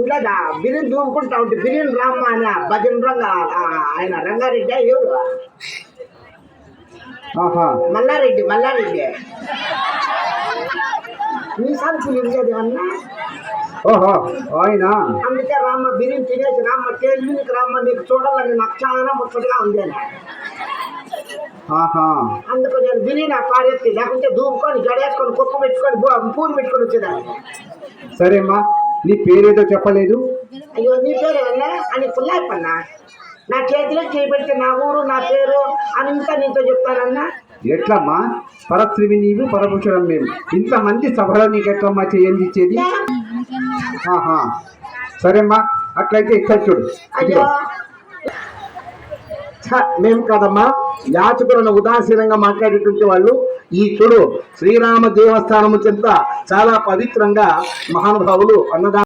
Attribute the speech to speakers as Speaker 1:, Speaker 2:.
Speaker 1: ఉండదా బిర్యానీ దూముకుంటా ఉంటే బిర్యానీ రామ్మ అని భజన రంగ ఆయన రంగారెడ్డి ఎవరు మల్లారెడ్డి మీ సంచులు ఉండేది అన్నా. అందుకే రామ్మ బిర్యానీ తినేసి రామ్మ టేలికి రామ్మ నీకు చూడాలని నాకు చాలా ముచ్చటగా ఉంది అని. అందుకు నేను బిర్యానీ పారెత్తి లేకుంటే దూముకొని జడేసుకొని కుక్క పెట్టుకొని పూలు పెట్టుకొని వచ్చేదాన్ని.
Speaker 2: సరేమ్మా, నీ పేరేదో చెప్పలేదు.
Speaker 1: అయ్యో నీ పేరు ఏమన్నా అని పుల్లాయపన్నా, నా చేతిలో చేపెడితే నా ఊరు నా పేరు అంతా నీతో చెప్తానన్నా.
Speaker 2: ఎట్లమ్మా, పరస్త్రీవి నీవు పరపురుషులం మేము, ఇంతమంది సభలో నీకు ఎట్లమ్మా చేయండి ఇచ్చేది? సరేమ్మా, అట్లయితే ఇక్కడ చూడు.
Speaker 1: అయ్యో
Speaker 3: మేము కదమ్మా, యాచకులను ఉదాసీనంగా మాట్లాడేటువంటి వాళ్ళు. ఈ చూడు, శ్రీరామ దేవస్థానము చెంత చాలా పవిత్రంగా మహానుభావులు అన్నదా